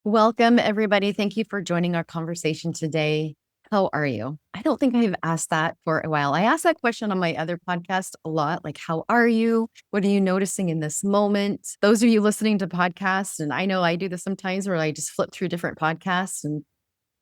Welcome, everybody. Thank you for joining our conversation today. How are you? I don't think I've asked that for a while. I asked that question on my other podcast a lot, like, how are you? What are you noticing in this moment? Those of you listening to podcasts, and I know I do this sometimes where I just flip through different podcasts and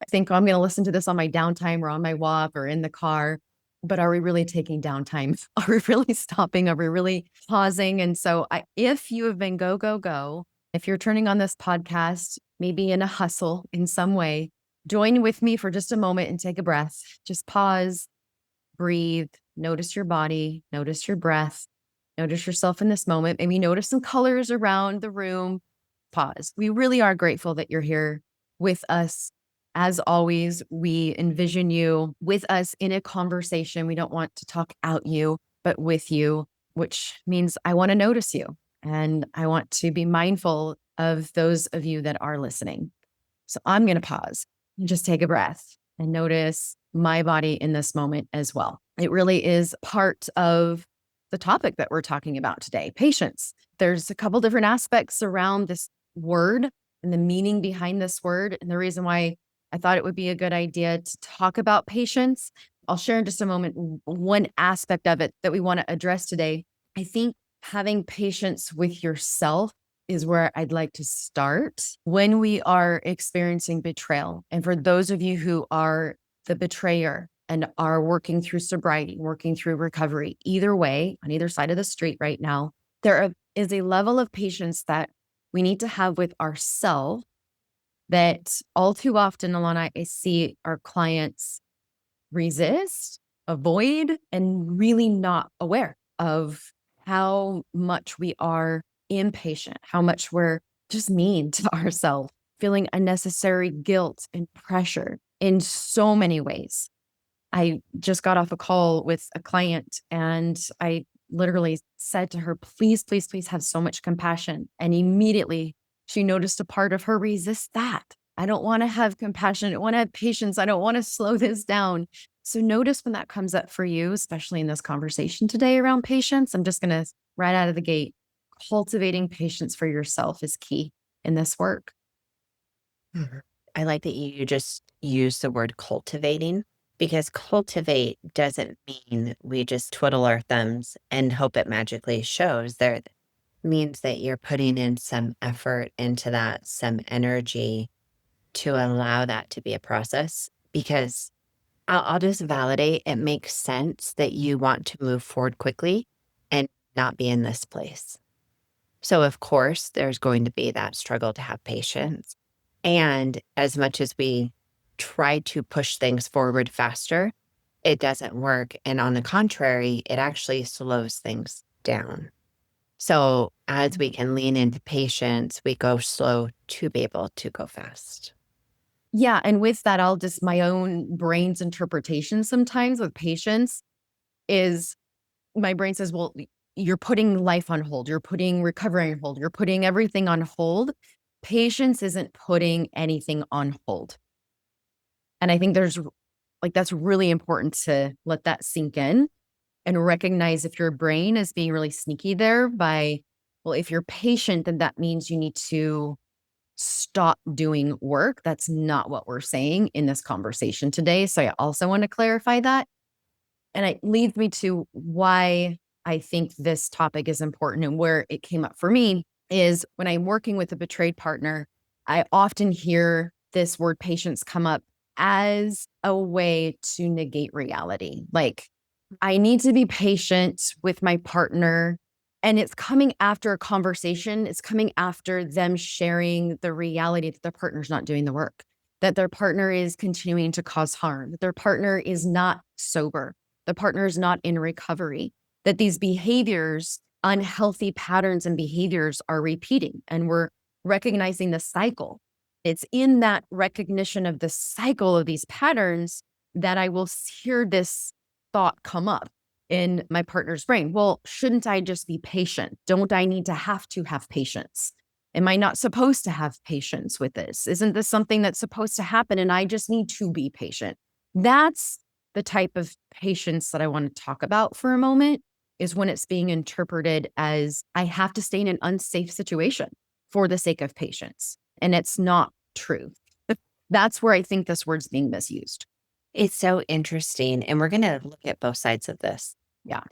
I think, oh, I'm going to listen to this on my downtime or on my walk or in the car. But are we really taking downtime? Are we really stopping? Are we really pausing? And so if you have been go, go, go, if you're turning on this podcast, maybe in a hustle in some way, join with me for just a moment and take a breath. Just pause, breathe, notice your body, notice your breath, notice yourself in this moment. Maybe notice some colors around the room. Pause. We really are grateful that you're here with us. As always, we envision you with us in a conversation. We don't want to talk out you, but with you, which means I want to notice you and I want to be mindful of those of you that are listening. So I'm going to pause and just take a breath and notice my body in this moment as well. It really is part of the topic that we're talking about today, patience. There's a couple different aspects around this word and the meaning behind this word. And the reason why I thought it would be a good idea to talk about patience, I'll share in just a moment one aspect of it that we want to address today. I think having patience with yourself is where I'd like to start when we are experiencing betrayal. And for those of you who are the betrayer and are working through sobriety, working through recovery, either way, on either side of the street right now, is a level of patience that we need to have with ourselves that all too often, Alana, I see our clients resist, avoid, and really not aware of how much we are impatient, how much we're just mean to ourselves, feeling unnecessary guilt and pressure in so many ways. I just got off a call with a client and I literally said to her, please, please, please have so much compassion. And immediately she noticed a part of her resist that. I don't want to have compassion. I don't want to have patience. I don't want to slow this down. So notice when that comes up for you, especially in this conversation today around patience. I'm just going to right out of the gate, cultivating patience for yourself is key in this work. Mhm. I like that you just use the word cultivating because cultivate doesn't mean we just twiddle our thumbs and hope it magically shows. There it means that you're putting in some effort into that, some energy to allow that to be a process. Because I'll just validate it makes sense that you want to move forward quickly and not be in this place. So, of course, there's going to be that struggle to have patience. And as much as we try to push things forward faster, it doesn't work. And on the contrary, it actually slows things down. So, as we can lean into patience, we go slow to be able to go fast. Yeah. And with that, I'll just my own brain's interpretation sometimes with patience is my brain says, well, you're putting life on hold. You're putting recovery on hold. You're putting everything on hold. Patience isn't putting anything on hold. And I think that's really important to let that sink in and recognize if your brain is being really sneaky there by, well, if you're patient, then that means you need to stop doing work. That's not what we're saying in this conversation today. So I also want to clarify that. And it leads me to why I think this topic is important and where it came up for me is when I'm working with a betrayed partner, I often hear this word patience come up as a way to negate reality. Like, I need to be patient with my partner. And it's coming after a conversation, it's coming after them sharing the reality that their partner's not doing the work, that their partner is continuing to cause harm, that their partner is not sober, the partner is not in recovery, that these behaviors, unhealthy patterns and behaviors are repeating, and we're recognizing the cycle. It's in that recognition of the cycle of these patterns that I will hear this thought come up in my partner's brain. Well, shouldn't I just be patient? Don't I need to have patience? Am I not supposed to have patience with this? Isn't this something that's supposed to happen and I just need to be patient? That's the type of patience that I want to talk about for a moment is when it's being interpreted as I have to stay in an unsafe situation for the sake of patience. And it's not truth. That's where I think this word's being misused. It's so interesting. And we're going to look at both sides of this. Yeah.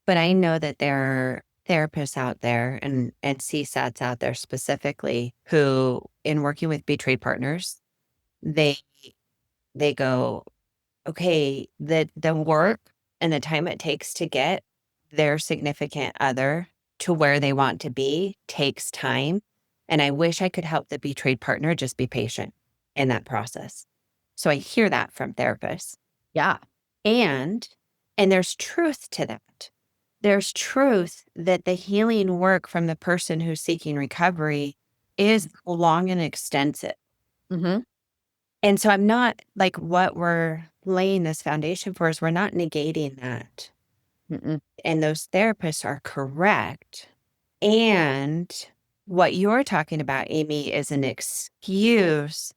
But I know that there are therapists out there and CSATs out there specifically who, in working with betrayed partners, they they go, okay, the work and the time it takes to get their significant other to where they want to be takes time. And I wish I could help the betrayed partner just be patient in that process. So I hear that from therapists. Yeah. And and there's truth to that. There's truth that the healing work from the person who's seeking recovery is long and extensive. Hmm. And so I'm not like what we're laying this foundation for is we're not negating that. Mm-mm. And those therapists are correct. And what you're talking about, Amy, is an excuse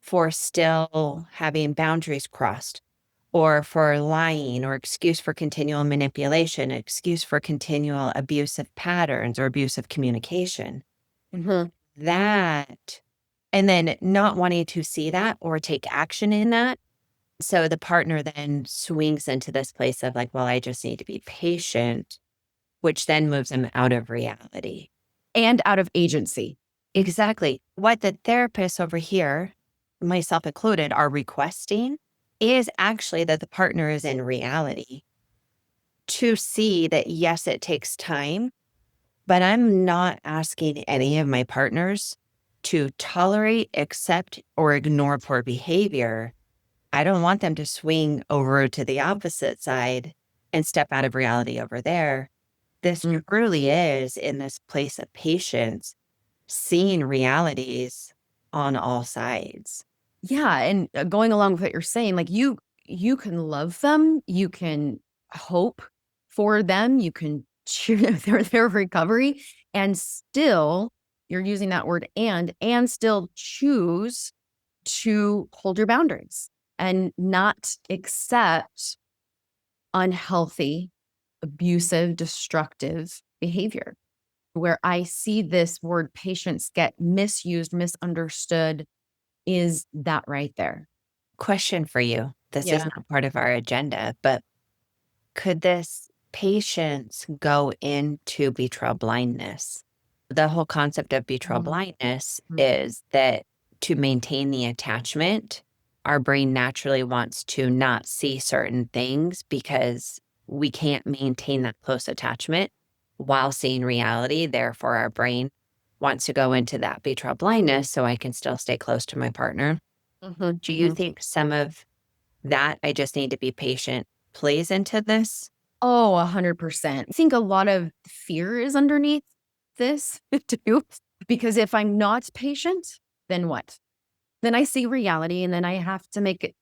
for still having boundaries crossed or for lying or excuse for continual manipulation, excuse for continual abusive patterns or abusive communication. Hmm. That, and then not wanting to see that or take action in that. So the partner then swings into this place of like, well, I just need to be patient, which then moves them out of reality. And out of agency. Exactly. What the therapists over here, myself included, are requesting is actually that the partner is in reality to see that, yes, it takes time, but I'm not asking any of my partners to tolerate, accept, or ignore poor behavior. I don't want them to swing over to the opposite side and step out of reality over there. This Mm. truly is in this place of patience, seeing realities on all sides. Yeah. And going along with what you're saying, like you can love them, you can hope for them, you can cheer their recovery, and still you're using that word and still choose to hold your boundaries and not accept unhealthy, abusive, destructive behavior. Where I see this word patience get misused, misunderstood, is that right there. Question for you. This is Yeah. not part of our agenda, but could this patience go into betrayal blindness? The whole concept of betrayal Mhm. blindness is that to maintain the attachment, our brain naturally wants to not see certain things because we can't maintain that close attachment while seeing reality. Therefore, our brain wants to go into that betrayal blindness so I can still stay close to my partner. Mhm, Do you mhm. think some of that I just need to be patient plays into this? Oh, 100%. I think a lot of fear is underneath this too, because if I'm not patient, then what? Then I see reality and then I have to make it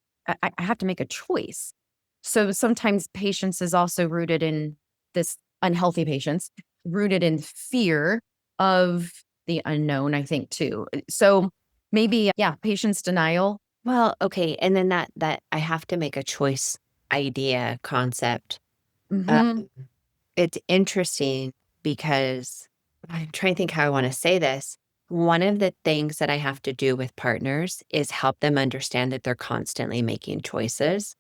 I have to make a choice. So sometimes patience is also rooted in this unhealthy patience, rooted in fear of the unknown, I think too. So maybe, yeah, patience denial. Well, okay, and then that I have to make a choice idea concept. Um, Mhm, it's interesting because I'm trying to think how I want to say this. One of the things that I have to do with partners is help them understand that they're constantly making choices.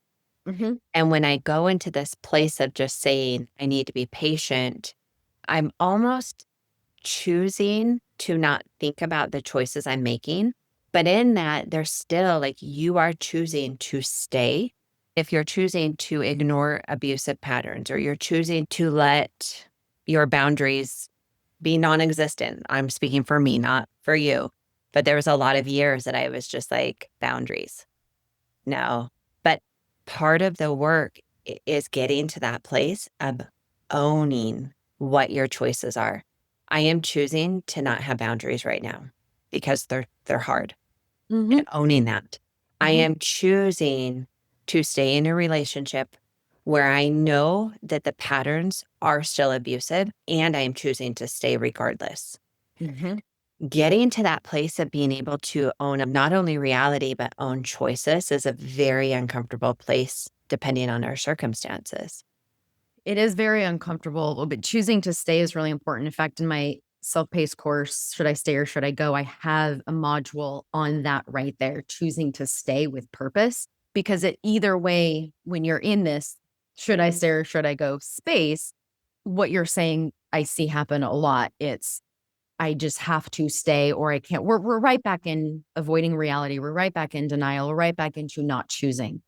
mhm, And when I go into this place of just saying, I need to be patient, I'm almost choosing to not think about the choices I'm making. But in that, there's still like you are choosing to stay. If you're choosing to ignore abusive patterns or you're choosing to let your boundaries be non existent, I'm speaking for me, not for you. But there was a lot of years that I was just like, boundaries. No. But part of the work is getting to that place of owning what your choices are. I am choosing to not have boundaries right now because they're hard mhm, and owning that. I mhm, am choosing to stay in a relationship where I know that the patterns are still abusive and I am choosing to stay regardless. mhm. Getting to that place of being able to own not only reality, but own choices is a very uncomfortable place depending on our circumstances. It is very uncomfortable, but choosing to stay is really important. In fact, in my self-paced course, should I stay or should I go? I have a module on that right there, choosing to stay with purpose. Because it either way, when you're in this, should I stay or should I go space, what you're saying, I see happen a lot. It's I just have to stay or I can't. We're right back in avoiding reality. We're right back in denial. We're right back into not choosing.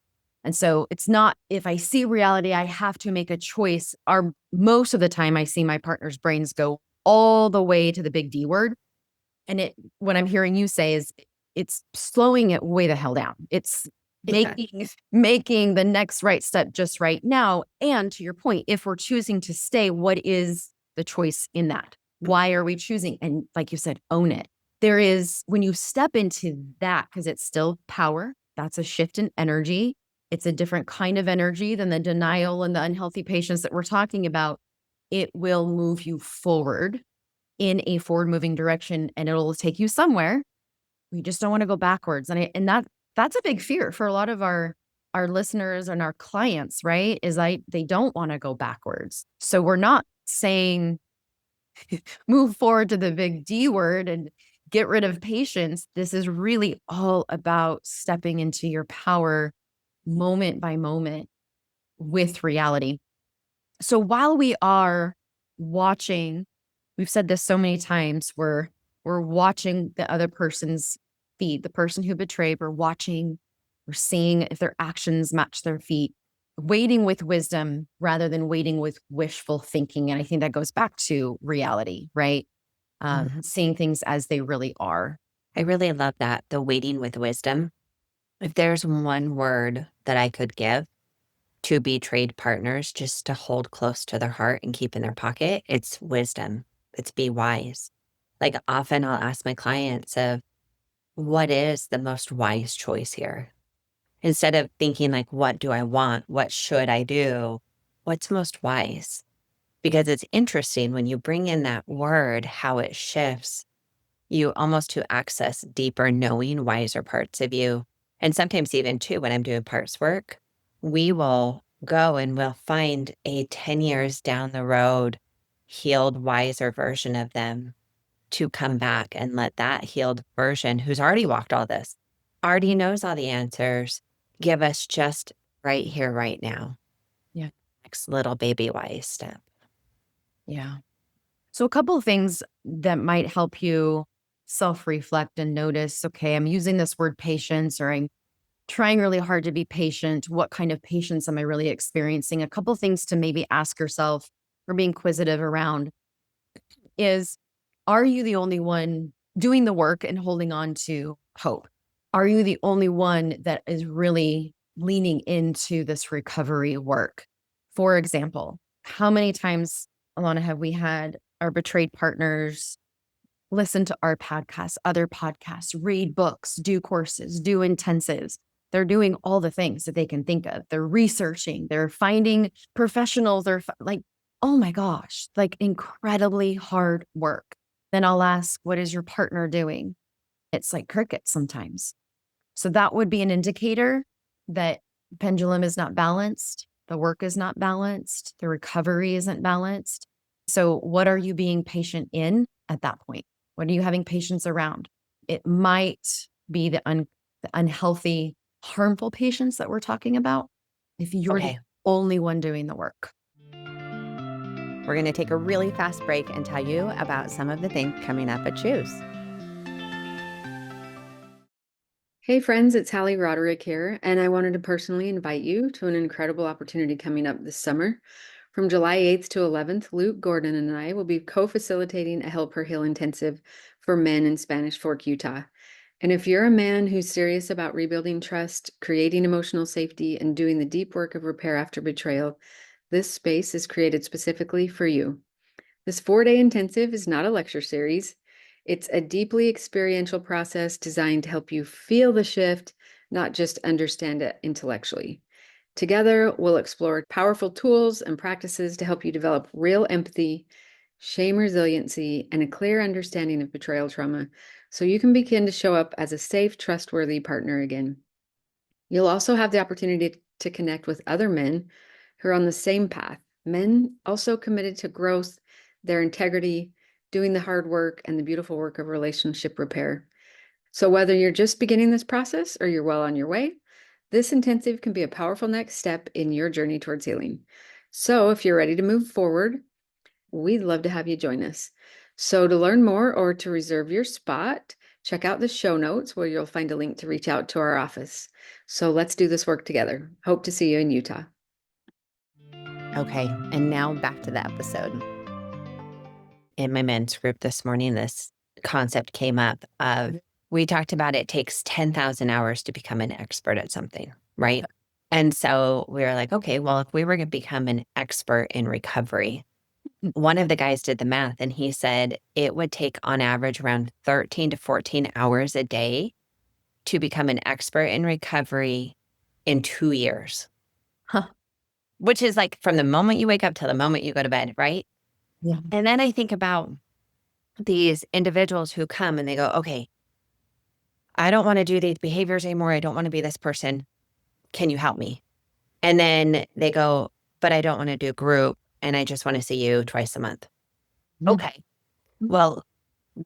And so it's not if I see reality, I have to make a choice. Our most of the time I see my partner's brains go all the way to the big D word. And it what I'm hearing you say is it's slowing it way the hell down. It's Yeah. making the next right step just right now. And to your point, if we're choosing to stay, what is the choice in that? Why are we choosing? And like you said, own it. There is when you step into that, because it's still power, that's a shift in energy. It's a different kind of energy than the denial and the unhealthy patients that we're talking about. It will move you forward in a forward moving direction and it'll take you somewhere. We just don't want to go backwards. That's a big fear for a lot of our listeners and our clients, right? They don't want to go backwards. So we're not saying move forward to the big D word and get rid of patience. This is really all about stepping into your power moment by moment with reality. So while we are watching, we've said this so many times, we're watching the other person's feet, the person who betrayed, we're seeing if their actions match their feet, waiting with wisdom rather than waiting with wishful thinking. And I think that goes back to reality, right? Mhm. Seeing things as they really are. I really love that. The waiting with wisdom. If there's one word that I could give to betrayed partners just to hold close to their heart and keep in their pocket, it's wisdom. It's be wise. Like often I'll ask my clients of what is the most wise choice here? Instead of thinking like, what do I want? What should I do? What's most wise? Because it's interesting when you bring in that word, how it shifts you almost to access deeper knowing, wiser parts of you. And sometimes even too, when I'm doing parts work, we will go and we'll find a 10 years down the road, healed, wiser version of them to come back and let that healed version who's already walked all this, already knows all the answers, give us just right here, right now. Yeah. Next little baby wise step. Yeah. So, a couple of things that might help you self reflect and notice okay, I'm using this word patience, or I'm trying really hard to be patient. What kind of patience am I really experiencing? A couple of things to maybe ask yourself or be inquisitive around is are you the only one doing the work and holding on to hope? Are you the only one that is really leaning into this recovery work? For example, how many times, Alana, have we had our betrayed partners listen to our podcasts, other podcasts, read books, do courses, do intensives? They're doing all the things that they can think of. They're researching, they're finding professionals. Like, oh my gosh, like incredibly hard work. Then I'll ask, what is your partner doing? It's like crickets sometimes. So that would be an indicator that pendulum is not balanced, the work is not balanced, the recovery isn't balanced. So what are you being patient in at that point? What are you having patience around? It might be the unhealthy, harmful patience that we're talking about if you're the Okay. only one doing the work. We're going to take a really fast break and tell you about some of the things coming up at Choose. Hey friends, it's Hallie Roderick here, and I wanted to personally invite you to an incredible opportunity coming up this summer. From July 8th to 11th, Luke Gordon and I will be co-facilitating a Help Her Heal intensive for men in Spanish Fork, Utah. And if you're a man who's serious about rebuilding trust, creating emotional safety, and doing the deep work of repair after betrayal, this space is created specifically for you. This 4-day intensive is not a lecture series. It's a deeply experiential process designed to help you feel the shift, not just understand it intellectually. Together, we'll explore powerful tools and practices to help you develop real empathy, shame resiliency, and a clear understanding of betrayal trauma so you can begin to show up as a safe, trustworthy partner again. You'll also have the opportunity to connect with other men who are on the same path, men also committed to growth, their integrity, doing the hard work and the beautiful work of relationship repair. So whether you're just beginning this process or you're well on your way, this intensive can be a powerful next step in your journey towards healing. So if you're ready to move forward, we'd love to have you join us. So to learn more or to reserve your spot, check out the show notes where you'll find a link to reach out to our office. So let's do this work together. Hope to see you in Utah. Okay, and now back to the episode. In my men's group this morning, this concept came up of, we talked about it takes 10,000 hours to become an expert at something, right? And so we were like, okay, well, if we were going to become an expert in recovery, one of the guys did the math and he said it would take on average around 13 to 14 hours a day to become an expert in recovery in 2 years. Huh. Which is like from the moment you wake up till the moment you go to bed, right? Yeah. And then I think about these individuals who come and they go, okay, I don't want to do these behaviors anymore. I don't want to be this person. Can you help me? And then they go, but I don't want to do group and I just want to see you twice a month. Okay. Well,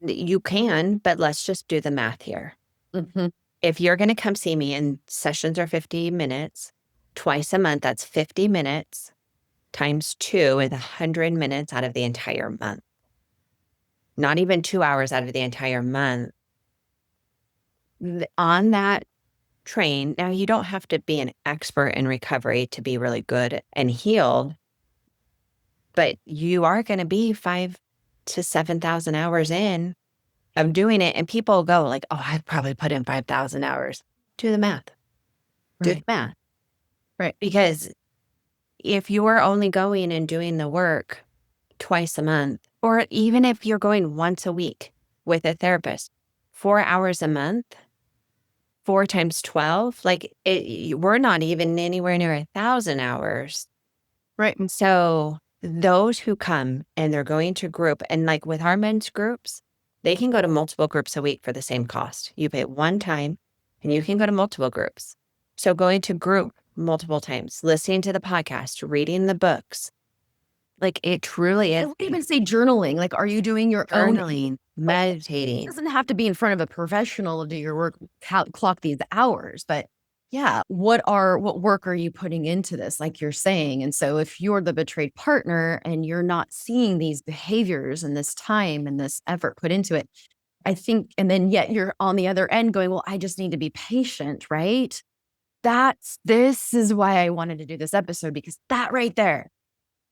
you can, but let's just do the math here. Mm-hmm. If you're going to come see me and sessions are 50 minutes, twice a month, that's 50 minutes times 2 is 100 minutes out of the entire month. Not even 2 hours out of the entire month. On that train, now you don't have to be an expert in recovery to be really good and healed, but you are going to be 5 to 7,000 hours in of doing it. And people go like, oh, I've probably put in 5,000 hours. Do the math. Do the math. Right. Because if you are only going and doing the work twice a month, or even if you're going once a week with a therapist, 4 hours a month, 4 times 12, like we're not even anywhere near 1,000 hours. Right. And so those who come and they're going to group, and like with our men's groups, they can go to multiple groups a week for the same cost. You pay one time and you can go to multiple groups. So going to group multiple times, listening to the podcast, reading the books, like it truly I is. would even say journaling. Like, are you doing your own? Journaling, It meditating. doesn't have to be in front of a professional to do your work, clock these hours, but yeah, what work are you putting into this, like you're saying? And so if you're the betrayed partner and you're not seeing these behaviors and this time and this effort put into it, I think, and then yet you're on the other end going, well, I just need to be patient, right? This is why I wanted to do this episode, because that right there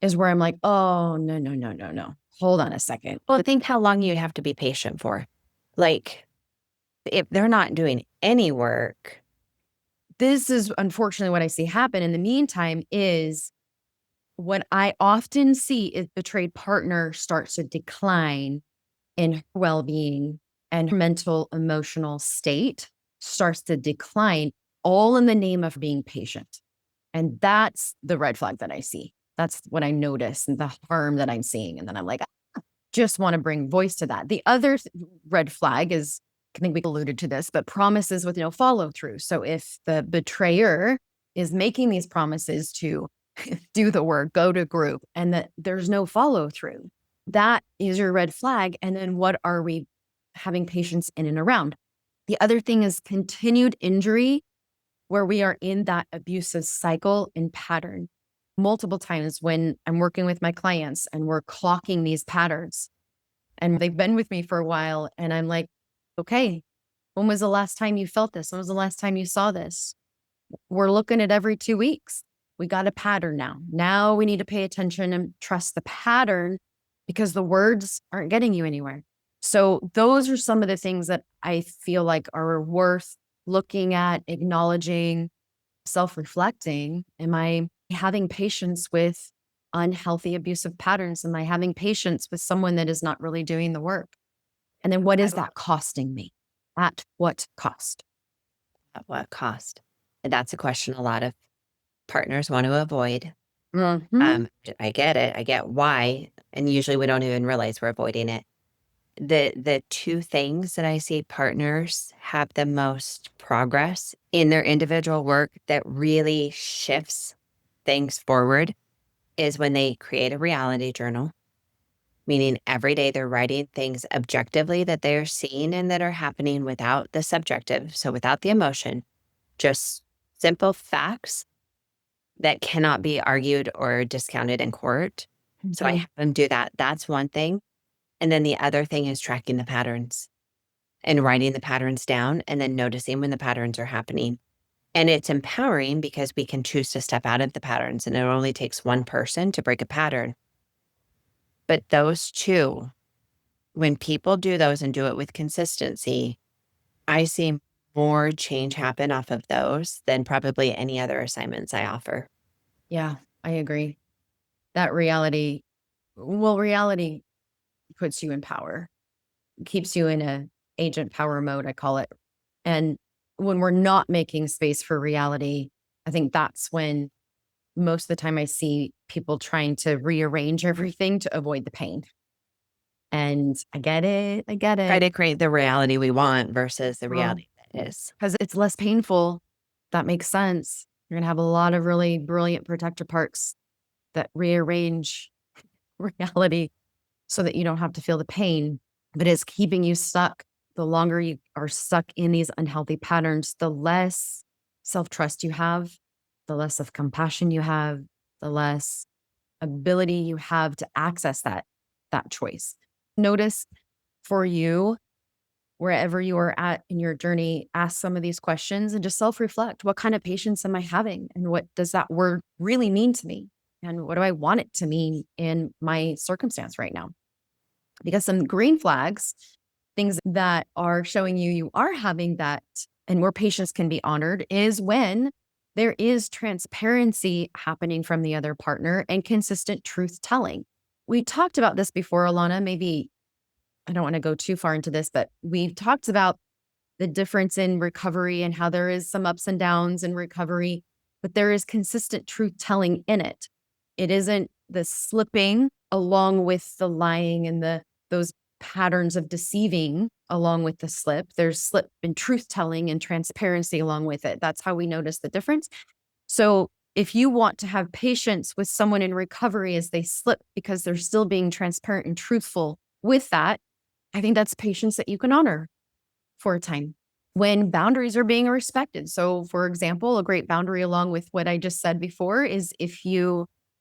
is where I'm like, oh, no, no, no, no, no. Hold on a second. Well, think how long you have to be patient for. Like, if they're not doing any work. This is unfortunately what I see happen in the meantime is what I often see is betrayed partner starts to decline in well-being and her mental emotional state starts to decline, all in the name of being patient. And that's the red flag that I see. That's what I notice and the harm that I'm seeing. And then I'm like, just want to bring voice to that. The other red flag is, I think we alluded to this, but promises with no follow through. So if the betrayer is making these promises to do the work, go to group, and that there's no follow through, that is your red flag. And then what are we having patients in and around? The other thing is continued injury, where we are in that abusive cycle and pattern. Multiple times when I'm working with my clients and we're clocking these patterns and they've been with me for a while and I'm like, okay, when was the last time you felt this? When was the last time you saw this? We're looking at every 2 weeks. We got a pattern now. Now we need to pay attention and trust the pattern because the words aren't getting you anywhere. So those are some of the things that I feel like are worth looking at, acknowledging, self-reflecting. Am I having patience with unhealthy abusive patterns? Am I having patience with someone that is not really doing the work? And then what is that costing me? At what cost? At what cost? And that's a question a lot of partners want to avoid. Mhm. I get it. I get why. And usually we don't even realize we're avoiding it. The two things that I see partners have the most progress in their individual work that really shifts things forward is when they create a reality journal meaning every day they're writing things objectively that they are seeing and that are happening without the subjective, so without the emotion, just simple facts that cannot be argued or discounted in court. So I Mhm. have them do that. That's one thing. And then the other thing is tracking the patterns and writing the patterns down and then noticing when the patterns are happening. And it's empowering because we can choose to step out of the patterns, and it only takes one person to break a pattern. But those two, when people do those and do it with consistency, I see more change happen off of those than probably any other assignments I offer. Yeah, I agree. That reality puts you in power, keeps you in a agent power mode, I call it. And when we're not making space for reality, I think that's when most of the time I see people trying to rearrange everything to avoid the pain. And I get it. I get Try it. to create the reality we want versus the Well, reality that is. because it's less painful. That makes sense. You're going to have a lot of really brilliant protector parts that rearrange reality so that you don't have to feel the pain, but it's keeping you stuck. The longer you are stuck in these unhealthy patterns, the less self trust you have, the less of compassion you have, the less ability you have to access that choice. Notice for you, wherever you are at in your journey, ask some of these questions and just self reflect. What kind of patience am I having? And what does that word really mean to me? And what do I want it to mean in my circumstance right now? Because some green flags, things that are showing you are having that and where patience can be honored is when there is transparency happening from the other partner and consistent truth telling. We talked about this before, Alana. Maybe I don't want to go too far into this, but we've talked about the difference in recovery and how there is some ups and downs in recovery, but there is consistent truth telling in it. It isn't the slipping along with the lying and those patterns of deceiving along with the slip. There's slip and truth telling and transparency along with it. That's how we notice the difference. So if you want to have patience with someone in recovery as they slip because they're still being transparent and truthful with that, I think that's patience that you can honor for a time when boundaries are being respected. So, for example, a great boundary along with what I just said before is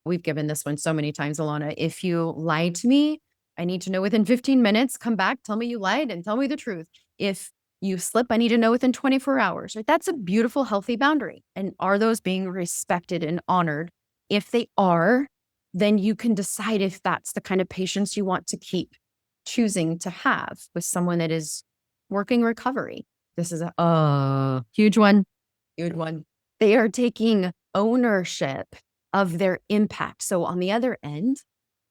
we've given this one so many times, Alana, if you lie to me, I need to know within 15 minutes, come back, tell me you lied and tell me the truth. If you slip, I need to know within 24 hours. Right? That's a beautiful, healthy boundary. And are those being respected and honored? If they are, then you can decide if that's the kind of patience you want to keep choosing to have with someone that is working recovery. This is a huge one. Huge one. They are taking ownership of their impact. So on the other end,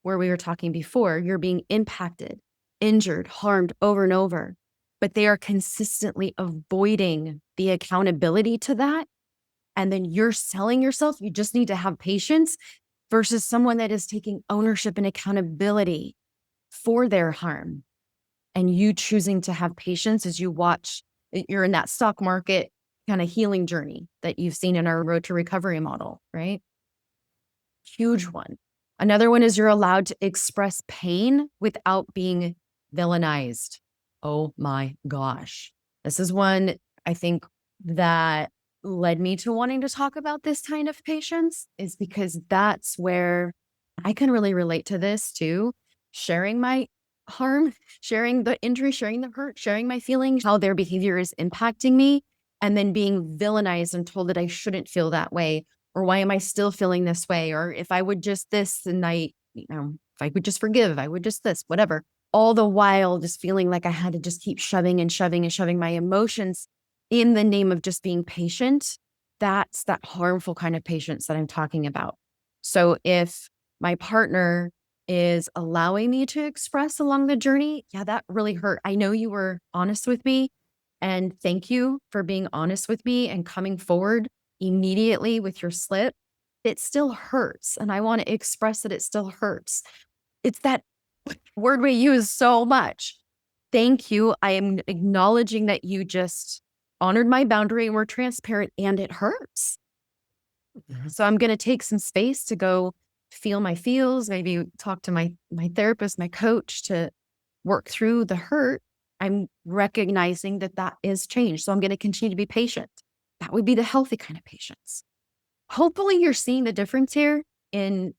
where we were talking before, you're being impacted, injured, harmed over and over, but they are consistently avoiding the accountability to that. And then you're selling yourself. You just need to have patience versus someone that is taking ownership and accountability for their harm and you choosing to have patience as you watch, you're in that stock market kind of healing journey that you've seen in our road to recovery model, right? Huge one. Another one is you're allowed to express pain without being villainized. Oh my gosh. This is one I think that led me to wanting to talk about this kind of patience is because that's where I can really relate to this too. Sharing my harm, sharing the injury, sharing the hurt, sharing my feelings, how their behavior is impacting me, and then being villainized and told that I shouldn't feel that way or why am I still feeling this way? Or if I would just this, then if I would just forgive, I would just this, whatever. All the while just feeling like I had to just keep shoving and shoving and shoving my emotions in the name of just being patient. That's that harmful kind of patience that I'm talking about. So if my partner is allowing me to express along the journey, yeah, that really hurt. I know you were honest with me. And thank you for being honest with me and coming forward immediately with your slip, it still hurts. And I want to express that it still hurts. It's that word we use so much. Thank you. I am acknowledging that you just honored my boundary and were transparent and it hurts. Mhm. So I'm going to take some space to go feel my feels, maybe talk to my therapist, my coach to work through the hurt, I'm recognizing that that is change. So I'm going to continue to be patient. That would be the healthy kind of patience. Hopefully you're seeing the difference here in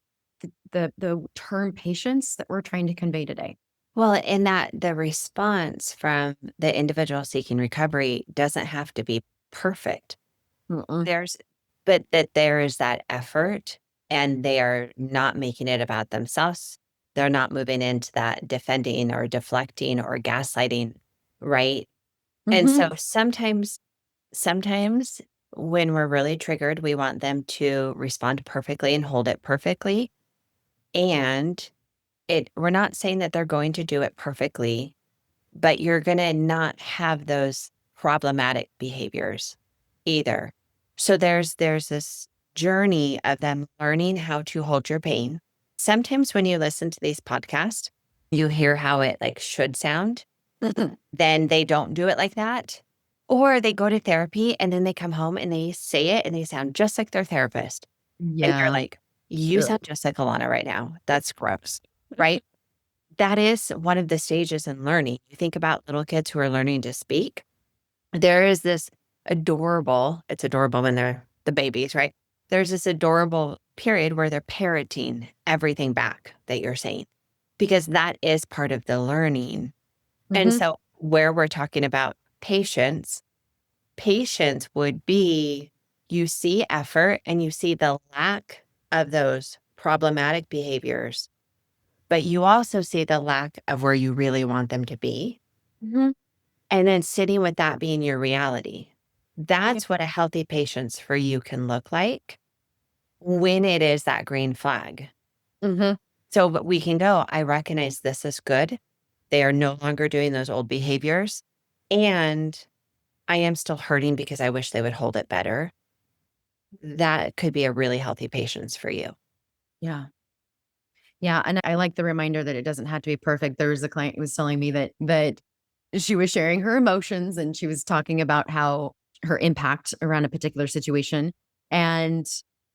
the term patience that we're trying to convey today. Well, in that the response from the individual seeking recovery doesn't have to be perfect. Mm-mm. There's but that there is that effort and they are not making it about themselves. They're not moving into that defending or deflecting or gaslighting, right? And Mm-hmm. so sometimes when we're really triggered, we want them to respond perfectly and hold it perfectly. And we're not saying that they're going to do it perfectly, but you're going to not have those problematic behaviors either. So there's this journey of them learning how to hold your pain. Sometimes when you listen to these podcasts, you hear how it like should sound, then they don't do it like that. Or they go to therapy and then they come home and they say it and they sound just like their therapist. And you're Yeah. like, you Ugh. sound just like Alana right now. That's gross. Right. That is one of the stages in learning. You think about little kids who are learning to speak. There is this it's adorable when they're the babies, right? There's this adorable period where they're parroting everything back that you're saying, because that is part of the learning. And Mm-hmm. so, where we're talking about patience would be you see effort and you see the lack of those problematic behaviors, but you also see the lack of where you really want them to be. Mm-hmm. And then sitting with that being your reality. Yeah. That's what a healthy patience for you can look like when it is that green flag. Mm-hmm. So, but we can go, I recognize this is good. They are no longer doing those old behaviors. And I am still hurting because I wish they would hold it better. That could be a really healthy patience for you. Yeah. Yeah. And I like the reminder that it doesn't have to be perfect. There was a client who was telling me that she was sharing her emotions and she was talking about how her impact around a particular situation. And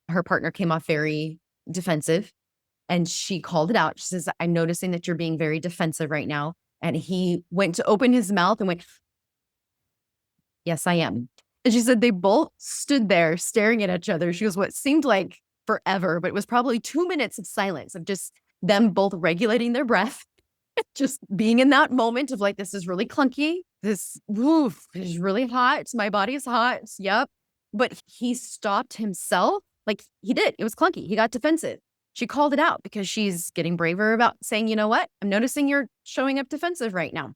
her partner came off very defensive and she called it out. She says, I'm noticing that you're being very defensive right now. And he went to open his mouth and went, yes, I am. And she said they both stood there staring at each other. She goes, what seemed like forever, but it was probably 2 minutes of silence of just them both regulating their breath, just being in that moment of like, this is really clunky. This woof is really hot. My body is hot. Yep. But he stopped himself. Like he did. It was clunky. He got defensive. She called it out because she's getting braver about saying, you know what? I'm noticing you're showing up defensive right now.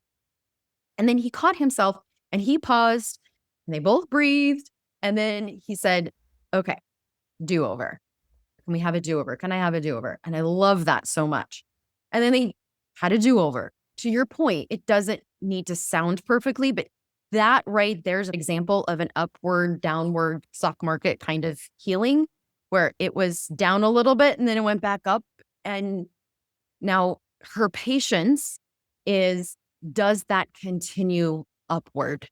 And then he caught himself and he paused and they both breathed. And then he said, okay, do over. Can we have a do over? Can I have a do over? And I love that so much. And then they had a do over. To your point, it doesn't need to sound perfectly, but that right there's an example of an upward, downward stock market kind of healing where it was down a little bit and then it went back up. And now her patience is, does that continue upward?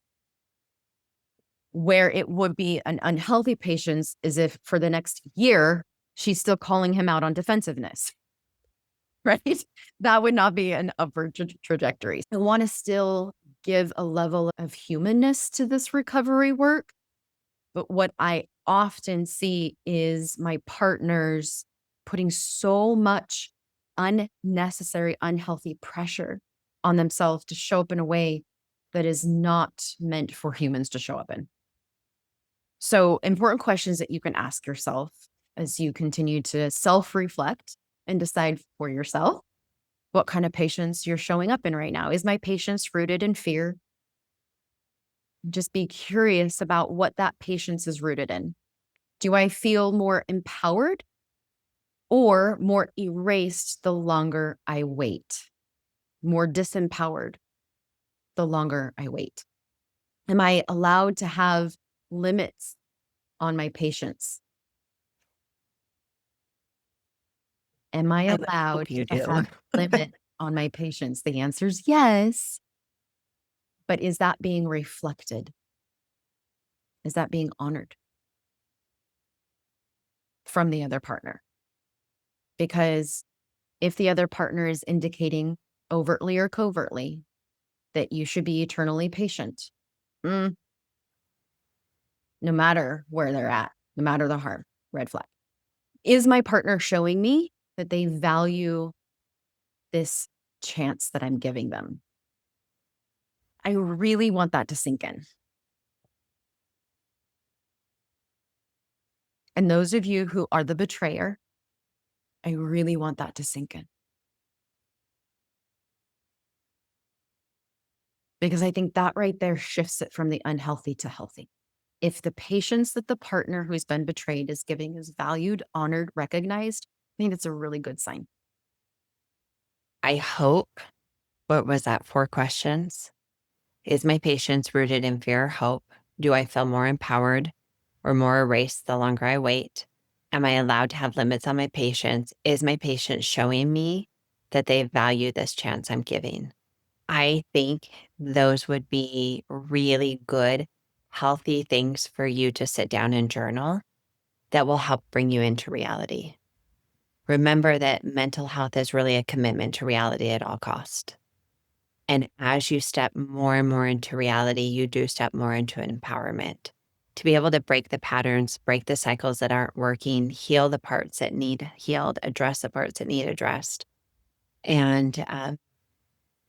Where it would be an unhealthy patience is if for the next year, she's still calling him out on defensiveness, right? That would not be an upward trajectory. I want to still give a level of humanness to this recovery work. But what I often see is my partners putting so much unnecessary, unhealthy pressure on themselves to show up in a way that is not meant for humans to show up in. So, important questions that you can ask yourself as you continue to self reflect and decide for yourself what kind of patience you're showing up in right now. Is my patience rooted in fear? Just be curious about what that patience is rooted in. Do I feel more empowered or more erased the longer I wait? More disempowered the longer I wait? Am I allowed to have limits on my patience? Am I I would allowed hope you to do. have limit on my patience? The answer is yes. But is that being reflected? Is that being honored from the other partner? Because if the other partner is indicating overtly or covertly that you should be eternally patient, no matter where they're at, no matter the harm, red flag. Is my partner showing me that they value this chance that I'm giving them? I really want that to sink in. And those of you who are the betrayer, I really want that to sink in. Because I think that right there shifts it from the unhealthy to healthy. If the patience that the partner who's been betrayed is giving is valued, honored, recognized, I think it's a really good sign. I hope, what was that, 4 questions? Is my patience rooted in fear or hope? Do I feel more empowered or more erased the longer I wait? Am I allowed to have limits on my patience? Is my patience showing me that they value this chance I'm giving? I think those would be really good, healthy things for you to sit down and journal that will help bring you into reality. Remember that mental health is really a commitment to reality at all cost. And as you step more and more into reality, you do step more into empowerment to be able to break the patterns, break the cycles that aren't working, heal the parts that need healed, address the parts that need addressed. And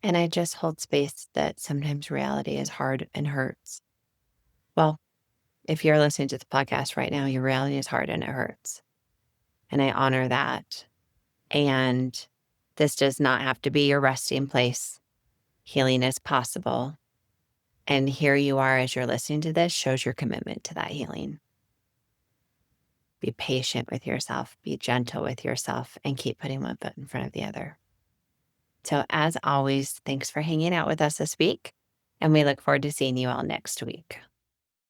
I just hold space that sometimes reality is hard and hurts. Well, if you're listening to the podcast right now, your reality is hard and it hurts. And I honor that. And this does not have to be your resting place. Healing is possible. And here you are as you're listening to this shows your commitment to that healing. Be patient with yourself, be gentle with yourself, and keep putting one foot in front of the other. So, as always, thanks for hanging out with us this week. And we look forward to seeing you all next week.